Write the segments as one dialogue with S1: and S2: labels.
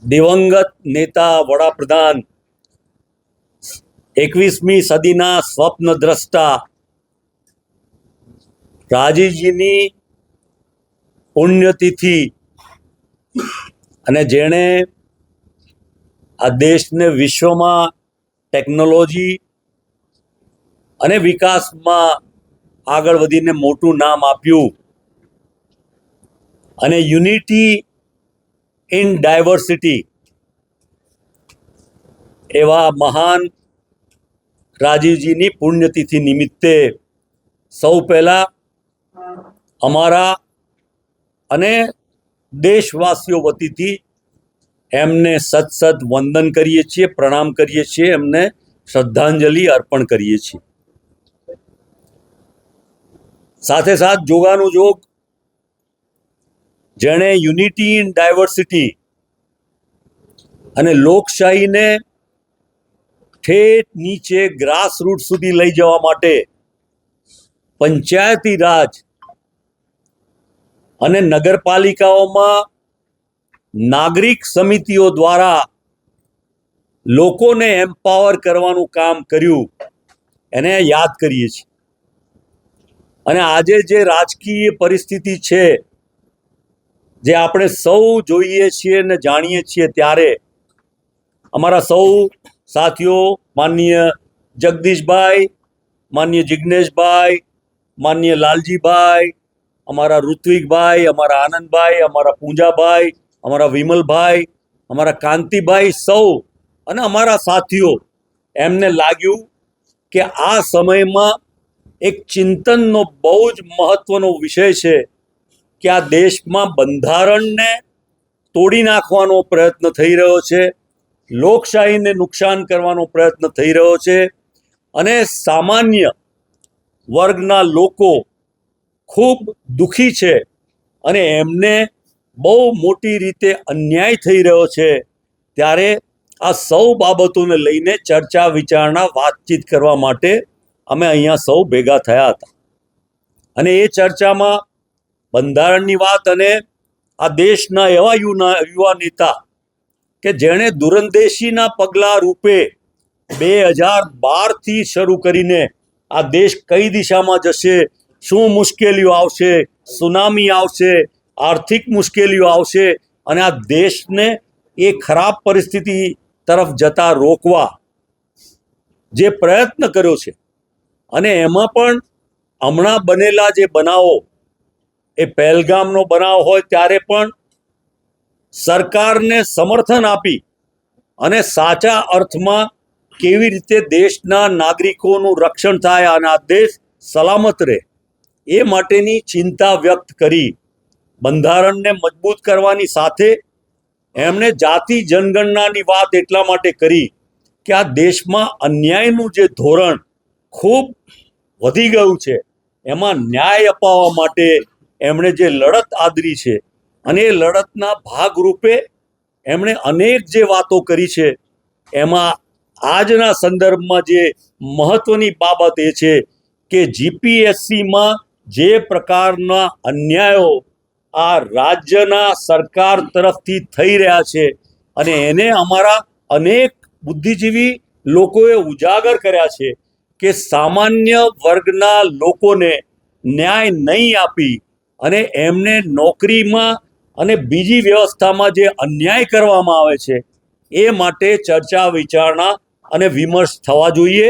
S1: દિવંગત નેતા વડાપ્રધાન 21મી સદીના સ્વપ્નદ્રષ્ટા રાજીવજીની પુણ્યતિથિ અને જેણે આ દેશને વિશ્વમાં ટેકનોલોજી અને વિકાસમાં આગળ વધીને મોટું નામ આપ્યું અને યુનિટી ઇન ડાયવર્સિટી એવા મહાન રાજીવજીની પુણ્યતિથિ નિમિત્તે સૌ પહેલાં અમારા અને દેશવાસીઓ વતીથી એમને સત વંદન કરીએ છીએ, પ્રણામ કરીએ છીએ, એમને શ્રદ્ધાંજલિ અર્પણ કરીએ છીએ. સાથે સાથ જોગાનું જોગ જેણે યુનિટી ઇન ડાયવર્સિટી અને લોકશાહીને ઠેઠ નીચે ગ્રાસ રૂટ સુધી લઈ જવા માટે પંચાયતી રાજ અને નગરપાલિકાઓમાં નાગરિક સમિતિઓ દ્વારા લોકોને એમ્પાવર કરવાનું કામ કર્યું એને યાદ કરીએ છીએ. અને આજે જે રાજકીય પરિસ્થિતિ છે, જે આપણે સૌ જોઈએ છીએ અને જાણીએ છીએ, ત્યારે અમારા સૌ સાથીઓ માનનીય જગદીશભાઈ, માનનીય જિગ્નેશભાઈ, માનનીય લાલજીભાઈ, અમારા ઋત્વિકભાઈ, અમારા આનંદભાઈ, અમારા પૂંજાભાઈ, અમારા વિમલભાઈ, અમારા કાંતિભાઈ, સૌ અને અમારા સાથીઓ એમને લાગ્યું કે આ સમયમાં એક ચિંતનનો બહુ જ મહત્વનો વિષય છે કે આ દેશમાં બંધારણને તોડી નાખવાનો પ્રયત્ન થઈ રહ્યો છે, લોકશાહીને નુકસાન કરવાનો પ્રયત્ન થઈ રહ્યો છે અને સામાન્ય વર્ગના લોકો ખૂબ દુઃખી છે અને એમને બહુ મોટી રીતે અન્યાય થઈ રહ્યો છે. ત્યારે આ સૌ બાબતોને લઈને ચર્ચા વિચારણા વાતચીત કરવા માટે અમે અહીંયા સૌ ભેગા થયા હતા. અને એ ચર્ચામાં બંધારણની વાત અને આ દેશના એવા યુવા નેતા કે જેણે દૂરંદેશીના પગલાં રૂપે 2012થી શરૂ કરીને આ દેશ કઈ દિશામાં જશે, શું મુશ્કેલીઓ આવશે, સુનામી આવશે, આર્થિક મુશ્કેલીઓ આવશે અને આ દેશને એ ખરાબ પરિસ્થિતિ તરફ જતા રોકવા જે પ્રયત્ન કર્યો છે. અને એમાં પણ હમણાં બનેલા જે બનાવો, એ પહેલગામનો બનાવ હોય ત્યારે પણ સરકારને સમર્થન આપી અને સાચા અર્થમાં કેવી રીતે દેશના નાગરિકોનું રક્ષણ થાય અને આ દેશ સલામત રહે એ માટેની ચિંતા વ્યક્ત કરી. બંધારણને મજબૂત કરવાની સાથે એમણે જાતિ જનગણનાની વાત એટલા માટે કરી કે આ દેશમાં અન્યાયનું જે ધોરણ ખૂબ વધી ગયું છે, એમાં ન્યાય અપાવવા માટે એમણે જે લડત આદરી છે અને એ લડતના ભાગરૂપે એમણે અનેક જે વાતો કરી છે, એમાં આજના સંદર્ભમાં જે મહત્વની બાબત એ છે કે જીપીએસસીમાં જે પ્રકારના અન્યાયો આ રાજ્યના સરકાર તરફથી થઈ રહ્યા છે અને એને અમારા અનેક બુદ્ધિજીવી લોકોએ ઉજાગર કર્યા છે કે સામાન્ય વર્ગના લોકોને ન્યાય નહીં આપી અને એમને નોકરીમાં અને બીજી વ્યવસ્થામાં જે અન્યાય કરવામાં આવે છે એ માટે ચર્ચા વિચારણા અને વિમર્શ થવા જોઈએ.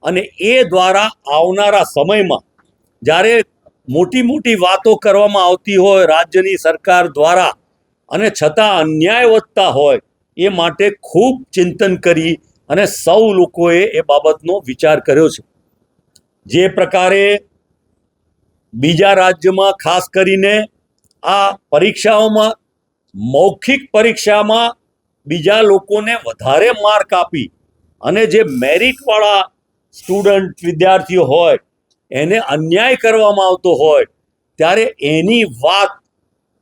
S1: અને એ દ્વારા આવનારા સમયમાં જ્યારે મોટી મોટી વાતો કરવામાં આવતી હોય રાજ્યની સરકાર દ્વારા અને છતાં અન્યાય વધતા હોય, એ માટે ખૂબ ચિંતન કરી અને સૌ લોકોએ એ બાબતનો વિચાર કર્યો છે. જે પ્રકારે બીજા રાજ્યમાં ખાસ કરીને આ પરીક્ષાઓમાં મૌખિક પરીક્ષામાં બીજા લોકોને વધારે માર્ક આપી અને જે મેરિટવાળા સ્ટુડન્ટ વિદ્યાર્થીઓ હોય એને અન્યાય કરવામાં આવતો હોય, ત્યારે એની વાત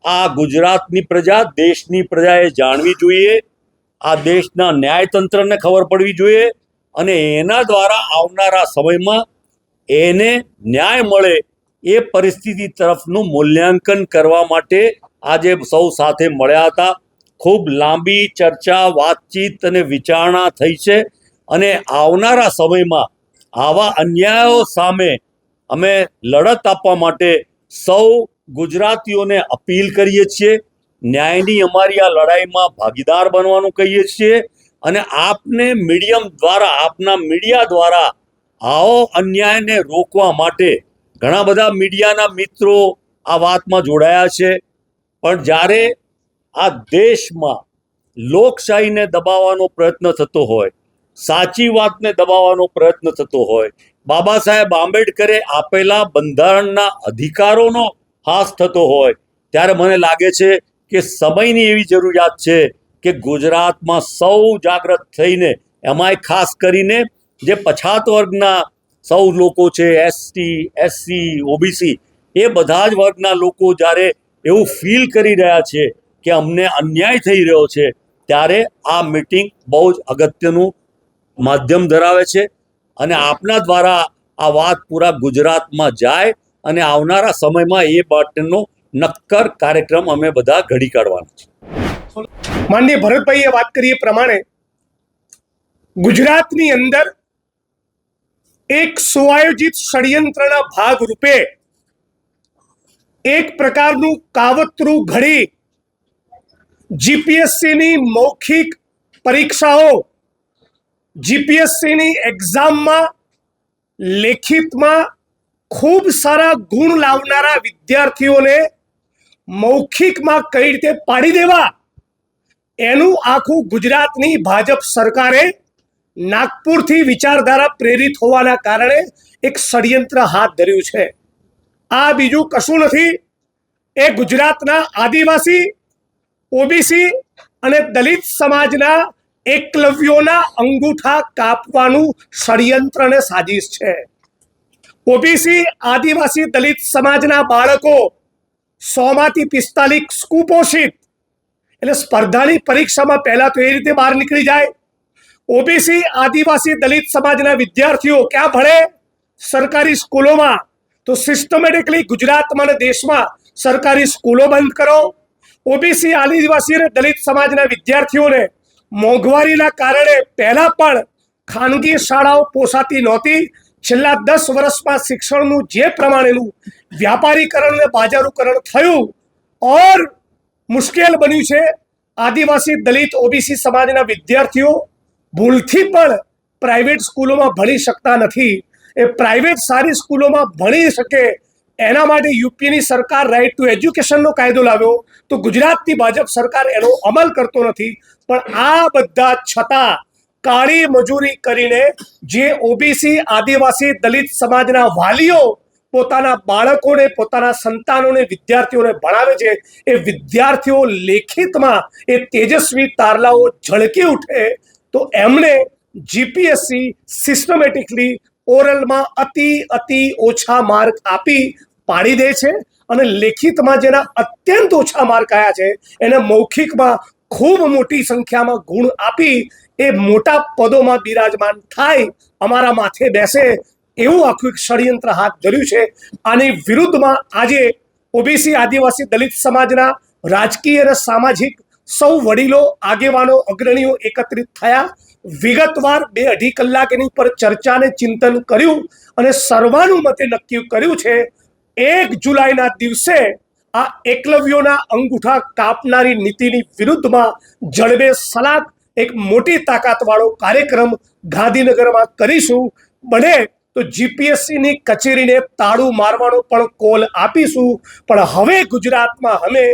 S1: આ ગુજરાતની પ્રજા, દેશની પ્રજાએ જાણવી જોઈએ. આ દેશના ન્યાયતંત્રને ખબર પડવી જોઈએ અને એના દ્વારા આવનારા સમયમાં એને ન્યાય મળે એ પરિસ્થિતિ તરફનું મૂલ્યાંકન કરવા માટે આજે સૌ સાથે મળ્યા હતા. ખૂબ લાંબી ચર્ચા, વાતચીત અને વિચારણા થઈ છે અને આવનારા સમયમાં આવા અન્યાયો સામે અમે લડત આપવા માટે સૌ ગુજરાતીઓને અપીલ કરીએ છીએ. ન્યાયની અમારી આ લડાઈમાં ભાગીદાર બનવાનું કહીએ છીએ અને આપને મીડિયમ દ્વારા, આપના મીડિયા દ્વારા આવો અન્યાયને રોકવા માટે ઘણા બધા મીડિયાના મિત્રો આ વાતમાં જોડાયા છે. પણ જ્યારે આ દેશમાં લોકશાહીને દબાવવાનો પ્રયત્ન થતો હોય, સાચી વાતને દબાવવાનો પ્રયત્ન થતો હોય, બાબા સાહેબ આંબેડકરે આપેલા બંધારણના અધિકારોનો હાસ થતો હોય, ત્યારે મને લાગે છે કે સમયની એવી જરૂરિયાત છે કે ગુજરાતમાં સૌ જાગૃત થઈને, એમાંય ખાસ કરીને જે પછાત વર્ગના સૌ લોકો છે, એસટી, એસસી, ઓબીસી, એ બધા જ વર્ગના લોકો જ્યારે એવું ફીલ કરી રહ્યા છે કે અમને અન્યાય થઈ રહ્યો છે, ત્યારે આ મીટિંગ બહુ જ અગત્યનું માધ્યમ ધરાવે છે અને આપના દ્વારા આ વાત પૂરા ગુજરાતમાં જાય અને આવનારા સમયમાં એ માટેનો નક્કર કાર્યક્રમ અમે બધા ઘડી કાઢવાના છે.
S2: માનનીય ભરતભાઈએ વાત કરી એ પ્રમાણે ગુજરાતની અંદર એક સુઆયોજિત ષડયંત્રના ભાગ રૂપે એક પ્રકારનું કાવતરું ઘડી જીપીએસસીની મૌખિક પરીક્ષાઓ, જીપીએસસીની એક્ઝામમાં લેખિતમાં ખૂબ સારા ગુણ લાવનારા વિદ્યાર્થીઓને મૌખિકમાં કઈ રીતે પાડી દેવા, એનું આખું ગુજરાતની ભાજપ સરકારે નાગપુરથી વિચારધારા પ્રેરિત હોવાના કારણે એક ષડયંત્ર હાથ ધર્યું છે. આ બીજું કશું નથી, એ ગુજરાતના આદિવાસી, ઓબીસી અને દલિત સમાજના એકલવ્યોના અંગૂઠા કાપવાનું ષડયંત્ર અને સાજિશ છે. ઓબીસી, આદિવાસી, દલિત સમાજના બાળકો 100માંથી 45 કુપોષિત, એટલે સ્પર્ધાની પરીક્ષામાં પહેલા તો એ રીતે બહાર નીકળી જાય. ઓબીસી, આદિવાસી, દલિત સમાજના વિદ્યાર્થીઓ ક્યાં ભણે? સરકારી સ્કૂલોમાં. તો સિસ્ટમેટિકલી ગુજરાતમાં અને દેશમાં સરકારી સ્કૂલો બંધ કરો. ઓબીસી, આદિવાસી અને દલિત સમાજના વિદ્યાર્થીઓને મોંઘવારીના કારણે પહેલા પણ ખાનગી શાળાઓ પોસાતી નહોતી. છેલ્લા 10 વર્ષમાં શિક્ષણનું જે પ્રમાણેનું વ્યાપારીકરણ અને બાજારીકરણ થયું ઓર મુશ્કેલ બન્યું છે. આદિવાસી, દલિત, ઓબીસી સમાજના વિદ્યાર્થીઓ ભૂલથી પણ પ્રાઇવેટ સ્કૂલોમાં ભણી શકતા નથી. એ પ્રાઇવેટ સારી સ્કૂલોમાં ભણી શકે એના માટે યુપીની સરકાર રાઇટ ટુ એજ્યુકેશનનો કાયદો લાવ્યો, તો ગુજરાતની ભાજપ સરકાર એનો અમલ કરતો નથી. પણ આ બધા છતાં કાળી મજૂરી કરીને જે ઓબીસી, આદિવાસી, દલિત સમાજના વાલીઓ પોતાના બાળકોને, પોતાના સંતાનોને, વિદ્યાર્થીઓને ભણાવે છે, એ વિદ્યાર્થીઓ લેખિતમાં એ તેજસ્વી તારલાઓ ઝળકી ઉઠે તો એમણે જીપીએસસી સિસ્ટમેટિકલી ઓરલમાં અતિ ઓછા માર્ક આપી પાડી દે છે અને લેખિતમાં જેના અત્યંત ઓછા માર્ક આવ્યા છે એને મૌખિકમાં ખૂબ મોટી સંખ્યામાં ગુણ આપી એ મોટા પદોમાં બિરાજમાન થાય, અમારા માથે બેસે, એવું આખું એક ષડયંત્ર હાથ ધર્યું છે. આની વિરુદ્ધમાં આજે ઓબીસી, આદિવાસી, દલિત સમાજના રાજકીય અને સામાજિક સૌ વડીલો, આગેવાનો, અગ્રણીઓ એકત્રિત થયા. વિગતવાર 2-2.5 કલાક એની પર ચર્ચા અને ચિંતન કર્યું અને સર્વાનુમતે નક્કી કર્યું છે 1 જુલાઈના દિવસે આ એકલવ્યોના અંગૂઠા કાપનારી નીતિની વિરુદ્ધમાં જડબે સલાક એક મોટી તાકાતવાળો કાર્યક્રમ ગાંધીનગરમાં કરીશું. બને તો જીપીએસસીની કચેરીને તાળું મારવાનો પણ કોલ આપીશું. પણ હવે ગુજરાતમાં અમે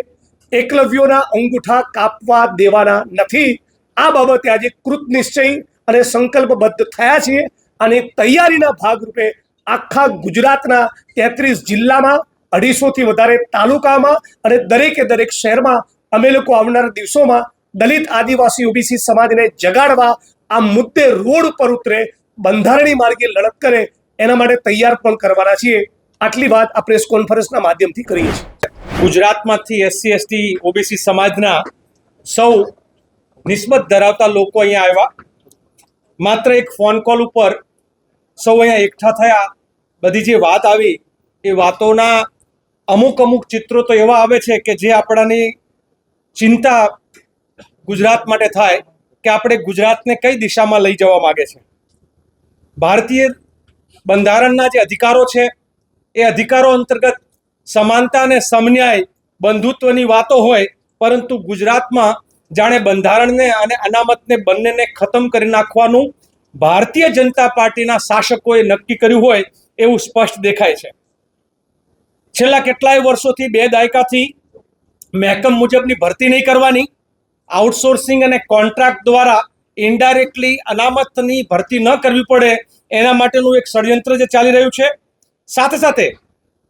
S2: એકલવ્યોના અંગૂઠા કાપવા દેવાના નથી. આ બાબતે આજે કૃત નિશ્ચય અને સંકલ્પબદ્ધ થયા છીએ અને તૈયારીના ભાગરૂપે આખા ગુજરાતના 33 જિલ્લામાં 250થી વધારે તાલુકામાં અને દરેકે દરેક શહેરમાં અમે લોકો આવનારા દિવસોમાં દલિત, આદિવાસી, ઓબીસી સમાજને જગાડવા આ મુદ્દે રોડ પર ઉતરે, બંધારણીય માર્ગે લડત કરે, એના માટે તૈયાર પણ કરવાના છીએ. આટલી વાત આ પ્રેસ કોન્ફરન્સના માધ્યમથી કરીએ છીએ.
S3: ગુજરાતમાંથી એસસી, એસટી, ઓબીસી સમાજના સૌ નિસ્બત ધરાવતા લોકો અહીંયા આવ્યા. માત્ર એક ફોન કોલ ઉપર સૌ અહીંયા એકઠા થયા. બધી જે વાત આવી એ વાતોના અમુક ચિત્રો તો એવા આવે છે કે જે આપણાની ચિંતા ગુજરાત માટે થાય કે આપણે ગુજરાતને કઈ દિશામાં લઈ જવા માગે છે. ભારતીય બંધારણના જે અધિકારો છે એ અધિકારો અંતર્ગત સમાનતા અને સમન્યાય બંધુત્વની વાતો હોય, પરંતુ ગુજરાતમાં જાણે બંધારણને અને અનામતને બંનેને ખતમ કરી નાખવાનું ભારતીય જનતા પાર્ટીના શાસકોએ નક્કી કર્યું હોય એવું સ્પષ્ટ દેખાય છે. છેલ્લા કેટલાય વર્ષોથી 2 દાયકાથી મહેકમ મુજબની ભરતી નહીં કરવાની, આઉટસોર્સિંગ અને કોન્ટ્રાક્ટ દ્વારા ઇનડાયરેક્ટલી અનામતની ભરતી ન કરવી પડે એના માટેનું એક ષડયંત્ર જે ચાલી રહ્યું છે. સાથે સાથે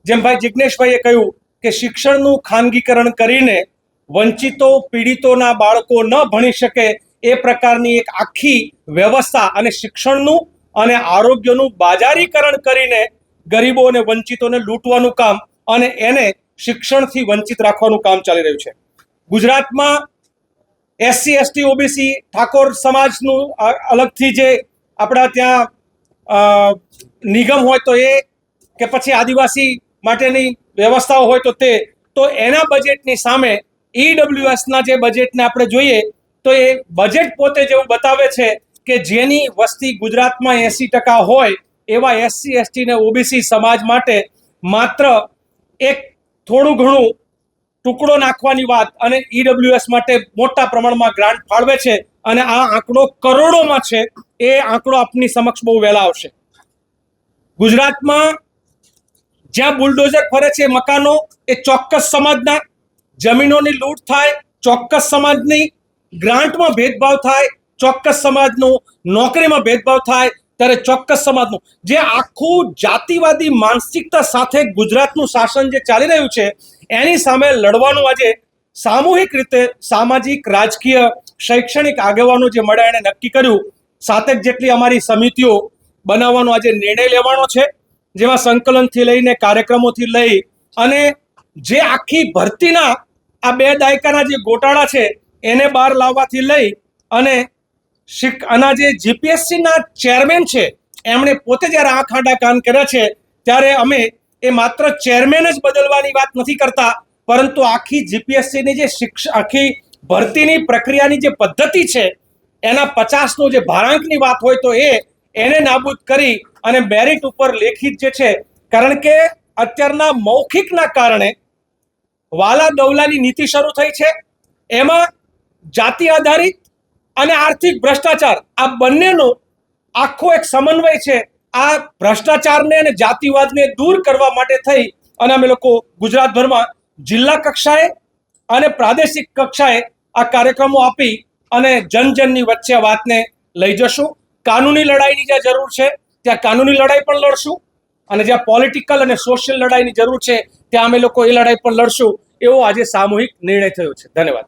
S3: જેમ ભાઈ જિજ્ઞેશભાઈએ કહ્યું કે શિક્ષણનું ખાનગીકરણ કરીને વંચિતો પીડિતોના બાળકો ન ભણી શકે એ પ્રકારની એક આખી વ્યવસ્થા અને શિક્ષણનું અને આરોગ્યનું બાજારીકરણ કરીને ગરીબો અને વંચિતોને લૂંટવાનું કામ અને એને શિક્ષણથી વંચિત રાખવાનું કામ ચાલી રહ્યું છે. ગુજરાતમાં SC ST OBC ઠાકોર સમાજનું અલગથી જે આપણા ત્યાં નિગમ હોય તો એ કે પછી આદિવાસી માટેની વ્યવસ્થાઓ હોય તો એના બજેટની સામે EWSના જે બજેટને આપણે જોઈએ તો એ બજેટ પોતે જેવું બતાવે છે કે જેની વસ્તી ગુજરાતમાં 80% હોય એવા SC ST ને OBC સમાજ માટે માત્ર એક થોડું ઘણું ટુકડો નાખવાની વાત અને EWS માટે મોટા પ્રમાણમાં ગ્રાન્ટ ફાળવે છે અને આ આંકડો કરોડોમાં છે. એ આંકડો આપની સમક્ષ બહુ વહેલા આવશે. ગુજરાતમાં જ્યાં બુલડોઝર ફરે છે મકાનો એ ચોક્કસ સમાજના, જમીનોની લૂંટ થાય ચોક્કસ સમાજની, ગ્રાન્ટમાં ભેદભાવ થાય ચોક્કસ સમાજનું, નોકરીમાં ભેદભાવ થાય ત્યારે ચોક્કસ સમાજનું, જે આખું જાતિવાદી માનસિકતા સાથે ગુજરાતનું શાસન જે ચાલી રહ્યું છે એની સામે લડવાનું આજે સામૂહિક રીતે સામાજિક, રાજકીય, શૈક્ષણિક આગેવાનો જે મળ્યા એને નક્કી કર્યું. 7 જેટલી અમારી સમિતિઓ બનાવવાનો આજે નિર્ણય લેવાનો છે, જેમાં સંકલનથી લઈને કાર્યક્રમોથી લઈ અને જે આખી ભરતીના આ 2 દાયકાના જે ગોટાળા છે એને બહાર લાવવાથી લઈ અને આના જે GPSCના ચેરમેન છે એમણે પોતે જ્યારે આંખ આડા કાન કર્યા છે ત્યારે અમે એ માત્ર ચેરમેન જ બદલવાની વાત નથી કરતા, પરંતુ આખી GPSCની જે આખી ભરતીની પ્રક્રિયાની જે પદ્ધતિ છે એના 50નો જે ભારાંકની વાત હોય તો એને નાબૂદ કરી અને મેરિટ ઉપર લેખિત જે છે, કારણ કે અત્યારના મૌખિકના કારણે વાલા દવલાની નીતિ શરૂ થઈ છે. એમાં જાતિ આધારિત અને આર્થિક ભ્રષ્ટાચાર આ બંનેનો આખો એક સમન્વય છે. આ ભ્રષ્ટાચારને અને જાતિવાદને દૂર કરવા માટે થઈ અને અમે લોકો ગુજરાતભરમાં જિલ્લા કક્ષાએ અને પ્રાદેશિક કક્ષાએ આ કાર્યક્રમો આપી અને જનજનની વચ્ચે આ વાતને લઈ જશું. કાનૂની લડાઈની જ્યાં જરૂર છે ત્યાં કાનૂની લડાઈ પણ લડશું અને જ્યાં પોલિટિકલ અને સોશિયલ લડાઈની જરૂર છે ત્યાં અમે લોકો એ લડાઈ પણ લડશું એવો આજે સામૂહિક નિર્ણય થયો છે. ધન્યવાદ.